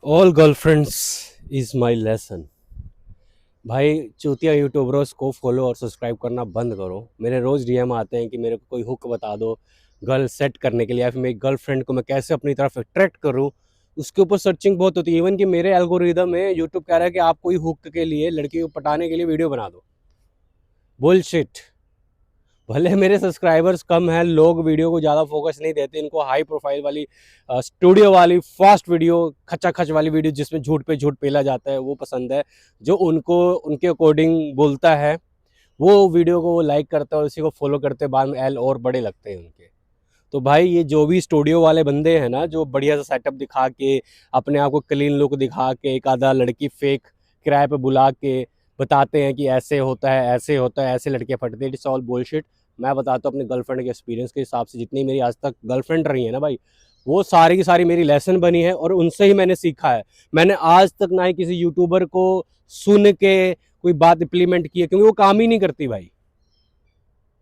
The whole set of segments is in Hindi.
All girlfriends is my lesson. भाई चूतिया यूट्यूबर्स को फॉलो और सब्सक्राइब करना बंद करो। मेरे रोज़ डीएम आते हैं कि मेरे को कोई हुक बता दो गर्ल सेट करने के लिए, या फिर मेरी गर्लफ्रेंड को मैं कैसे अपनी तरफ अट्रैक्ट करूं। उसके ऊपर सर्चिंग बहुत होती है। इवन कि मेरे एल्गोरिदम में यूट्यूब कह रहा है कि आप कोई हुक के लिए, लड़की को पटाने के लिए वीडियो बना दो। बुलशिट। भले मेरे सब्सक्राइबर्स कम हैं, लोग वीडियो को ज़्यादा फोकस नहीं देते, इनको हाई प्रोफाइल वाली स्टूडियो वाली फास्ट वीडियो, खचा खच वाली वीडियो जिसमें झूठ पे झूठ पेला जाता है वो पसंद है। जो उनको उनके अकॉर्डिंग बोलता है वो वीडियो को वो लाइक करते हैं और उसी को फॉलो करते हैं, बाद में एल और बड़े लगते हैं उनके। तो भाई ये जो भी स्टूडियो वाले बंदे हैं ना, जो बढ़िया सा सेटअप दिखा के, अपने आप को क्लीन लुक दिखा के, एक आधा लड़की फेक किराए पे बुला के बताते हैं कि ऐसे होता है, ऐसे होता है, ऐसे लड़के फटते हैं, इट्स ऑल बुलशिट। मैं बताता हूँ अपने गर्लफ्रेंड के एक्सपीरियंस के हिसाब से, जितनी मेरी आज तक गर्लफ्रेंड रही है ना भाई, वो सारी की सारी मेरी लेसन बनी है और उनसे ही मैंने सीखा है। मैंने आज तक ना ही किसी यूट्यूबर को सुन के कोई बात इम्प्लीमेंट की है, क्योंकि वो काम ही नहीं करती भाई।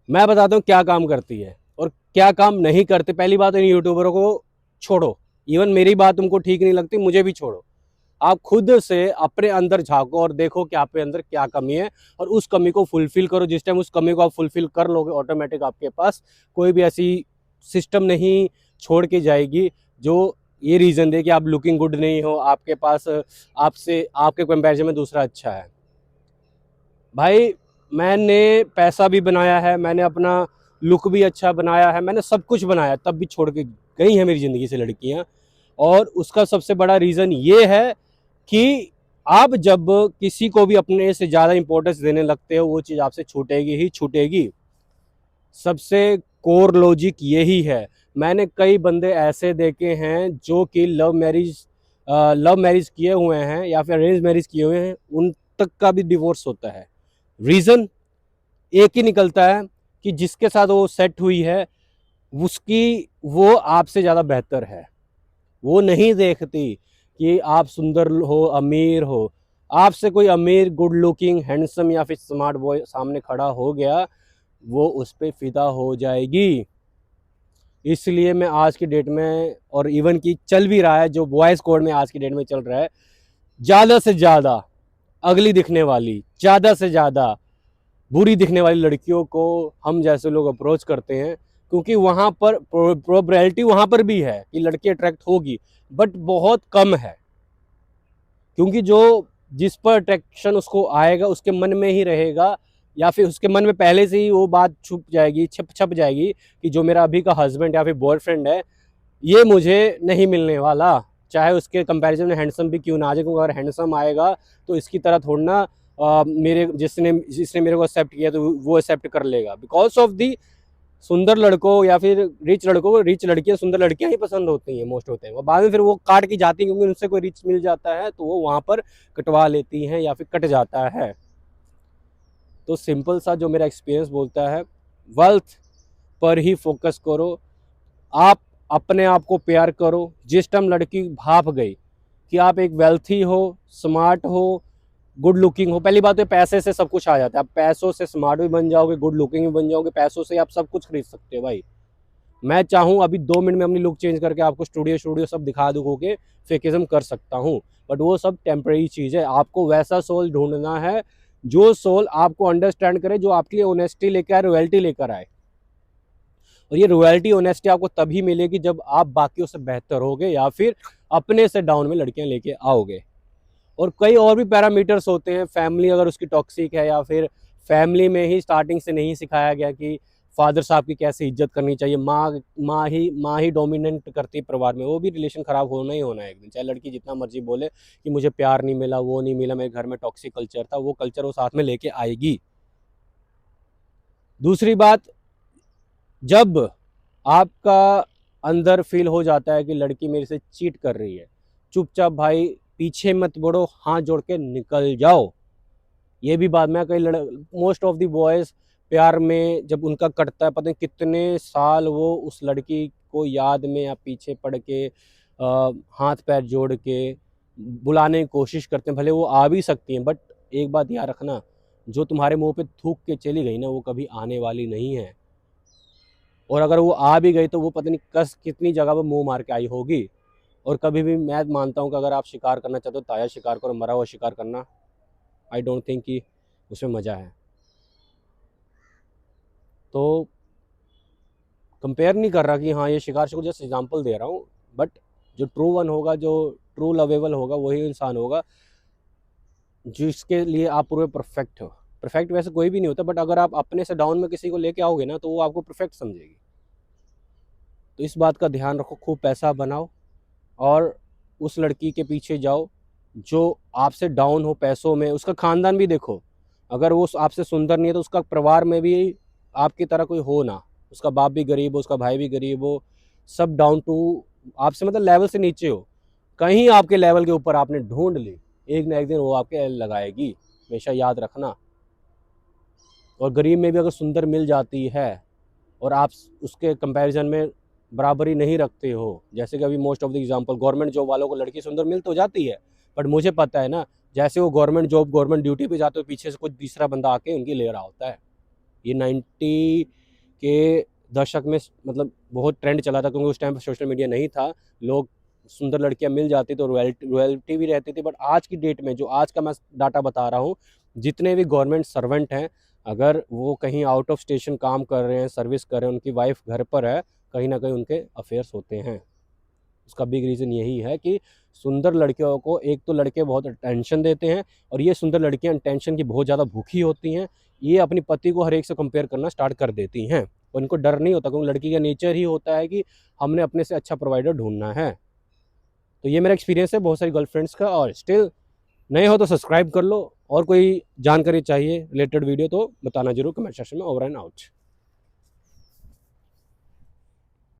मैं बताता हूँ क्या काम करती है और क्या काम नहीं करते। पहली बात, इन यूट्यूबरों को छोड़ो। इवन मेरी बात तुमको ठीक नहीं लगती, मुझे भी छोड़ो। आप खुद से अपने अंदर झांको और देखो कि आपके अंदर क्या कमी है, और उस कमी को फुलफिल करो। जिस टाइम उस कमी को आप फुलफिल कर लोगे, ऑटोमेटिक आपके पास कोई भी ऐसी सिस्टम नहीं छोड़ के जाएगी जो ये रीज़न दे कि आप लुकिंग गुड नहीं हो, आपके पास आपसे आपके कंपैरिजन में दूसरा अच्छा है। भाई मैंने पैसा भी बनाया है, मैंने अपना लुक भी अच्छा बनाया है, मैंने सब कुछ बनाया, तब भी छोड़ के गई हैं मेरी ज़िंदगी से लड़कियां। और उसका सबसे बड़ा रीज़न ये है कि आप जब किसी को भी अपने से ज़्यादा इंपॉर्टेंस देने लगते हो, वो चीज़ आपसे छूटेगी ही छूटेगी। सबसे कोर लॉजिक यही है। मैंने कई बंदे ऐसे देखे हैं जो कि लव मैरिज किए हुए हैं या फिर अरेंज मैरिज किए हुए हैं, उन तक का भी डिवोर्स होता है। रीज़न एक ही निकलता है कि जिसके साथ वो सेट हुई है उसकी वो आपसे ज़्यादा बेहतर है। वो नहीं देखती कि आप सुंदर हो, अमीर हो। आपसे कोई अमीर, गुड लुकिंग, हैंडसम या फिर स्मार्ट बॉय सामने खड़ा हो गया, वो उस पर फिदा हो जाएगी। इसलिए मैं आज की डेट में, और इवन की चल भी रहा है, जो बॉयज़ कोड में आज की डेट में चल रहा है, ज़्यादा से ज़्यादा अगली दिखने वाली, ज़्यादा से ज़्यादा बुरी दिखने वाली लड़कियों को हम जैसे लोग अप्रोच करते हैं, क्योंकि वहाँ पर प्रोबेबिलिटी वहाँ पर भी है कि लड़की अट्रैक्ट होगी, बट बहुत कम है। क्योंकि जो जिस पर अट्रैक्शन उसको आएगा उसके मन में ही रहेगा, या फिर उसके मन में पहले से ही वो बात छुप जाएगी, छप जाएगी कि जो मेरा अभी का हस्बैंड या फिर बॉयफ्रेंड है, ये मुझे नहीं मिलने वाला। चाहे उसके कंपैरिजन में हैंडसम भी क्यों ना आ जाए, क्योंकि अगर हैंडसम आएगा तो इसकी तरह थोड़ा ना मेरे जिसने जिसने मेरे को एक्सेप्ट किया तो वो एक्सेप्ट कर लेगा। बिकॉज ऑफ दी सुंदर लड़कों या फिर रिच लड़कों को रिच लड़कियां, सुंदर लड़कियां ही पसंद होती हैं, मोस्ट होते हैं। वो बाद में फिर वो काट की जाती हैं, क्योंकि उनसे कोई रिच मिल जाता है तो वो वहाँ पर कटवा लेती हैं या फिर कट जाता है। तो सिंपल सा जो मेरा एक्सपीरियंस बोलता है, वेल्थ पर ही फोकस करो। आप अपने आप को प्यार करो। जिस टाइम लड़की भाप गई कि आप एक वेल्थी हो, स्मार्ट हो, गुड लुकिंग हो, पहली बात तो पैसे से सब कुछ आ जाता है। आप पैसों से स्मार्ट भी बन जाओगे, गुड लुकिंग भी बन जाओगे, पैसों से आप सब कुछ खरीद सकते हो भाई। मैं चाहूँ अभी 2 मिनट में अपनी लुक चेंज करके आपको स्टूडियो स्टूडियो सब दिखा दूँ के फेकिज्म कर सकता हूँ, बट वो सब टेम्परेरी चीज़ है। आपको वैसा सोल ढूंढना है जो सोल आपको अंडरस्टैंड करे, जो आपके लिए ऑनेस्टी लेकर आए, रॉयल्टी लेकर आए। और ये रॉयल्टी ऑनेस्टी आपको तभी मिलेगी जब आप बाकियों से बेहतर होगे या फिर अपने से डाउन में लड़कियां लेके आओगे। और कई और भी पैरामीटर्स होते हैं। फैमिली अगर उसकी टॉक्सिक है, या फिर फैमिली में ही स्टार्टिंग से नहीं सिखाया गया कि फादर साहब की कैसे इज्जत करनी चाहिए, माँ ही डोमिनेंट करती है परिवार में, वो भी रिलेशन ख़राब होना ही होना है एक दिन। चाहे लड़की जितना मर्जी बोले कि मुझे प्यार नहीं मिला, वो नहीं मिला, मेरे घर में टॉक्सिक कल्चर था, वो कल्चर वो साथ में लेके आएगी। दूसरी बात, जब आपका अंदर फील हो जाता है कि लड़की मेरे से चीट कर रही है, चुपचाप भाई पीछे मत बढ़ो, हाथ जोड़ के निकल जाओ। ये भी बात मैं कई मोस्ट ऑफ द बॉयज़ प्यार में जब उनका कटता है, पता नहीं कितने साल वो उस लड़की को याद में या पीछे पड़ के हाथ पैर जोड़ के बुलाने की कोशिश करते हैं। भले वो आ भी सकती हैं, बट एक बात याद रखना, जो तुम्हारे मुंह पे थूक के चली गई ना, वो कभी आने वाली नहीं है। और अगर वो आ भी गई तो वो पता नहीं कस कितनी जगह पर मुंह मार के आई होगी। और कभी भी मैं मानता हूँ कि अगर आप शिकार करना चाहते हो ताज़ा शिकार करो, मरा हुआ शिकार करना आई डोंट थिंक कि उसमें मज़ा है। तो कंपेयर नहीं कर रहा कि हाँ ये शिकार को जस्ट एग्जांपल दे रहा हूँ, बट जो ट्रू वन होगा, जो ट्रू लवेबल होगा, वही इंसान होगा जिसके लिए आप पूरे परफेक्ट हो। परफेक्ट वैसे कोई भी नहीं होता, बट अगर आप अपने से डाउन में किसी को लेके आओगे ना तो वो आपको परफेक्ट समझेगी। तो इस बात का ध्यान रखो, खूब पैसा बनाओ और उस लड़की के पीछे जाओ जो आपसे डाउन हो पैसों में। उसका खानदान भी देखो, अगर वो आपसे सुंदर नहीं है तो उसका परिवार में भी आपकी तरह कोई हो ना, उसका बाप भी गरीब हो, उसका भाई भी गरीब हो, सब डाउन टू आपसे मतलब लेवल से नीचे हो। कहीं आपके लेवल के ऊपर आपने ढूंढ ली, एक ना एक दिन वो आपके लगाएगी, हमेशा याद रखना। और गरीब में भी अगर सुंदर मिल जाती है और आप उसके कंपैरिजन में बराबरी नहीं रखते हो, जैसे कि अभी most of the example government job वालों को लड़की सुंदर मिल तो जाती है, बट मुझे पता है ना, जैसे वो गवर्नमेंट जॉब गवर्नमेंट ड्यूटी पे जाते हो, पीछे से कुछ तीसरा बंदा आके उनकी ले रहा होता है। ये 90 के दशक में मतलब बहुत ट्रेंड चला था, क्योंकि उस टाइम पर सोशल मीडिया नहीं था, लोग सुंदर लड़कियां मिल जाती तो रॉयल्टी भी रहती थी। बट आज की डेट में जो आज का मैं डाटा बता रहा हूँ, जितने भी गवर्नमेंट सर्वेंट हैं, अगर वो कहीं आउट ऑफ स्टेशन काम कर रहे हैं, सर्विस कर रहे हैं, उनकी वाइफ घर पर है, कहीं ना कहीं उनके अफेयर्स होते हैं। उसका बिग रीज़न यही है कि सुंदर लड़कियों को एक तो लड़के बहुत अटेंशन देते हैं, और ये सुंदर लड़कियां अटेंशन की बहुत ज़्यादा भूखी होती हैं। ये अपनी पति को हर एक से कंपेयर करना स्टार्ट कर देती हैं, और इनको डर नहीं होता, क्योंकि लड़की का नेचर ही होता है कि हमने अपने से अच्छा प्रोवाइडर ढूंढना है। तो ये मेरा एक्सपीरियंस है बहुत सारी गर्लफ्रेंड्स का। और स्टिल नए हो तो सब्सक्राइब कर लो, और कोई जानकारी चाहिए रिलेटेड वीडियो तो बताना जरूर कमेंट सेक्शन में। Over and out.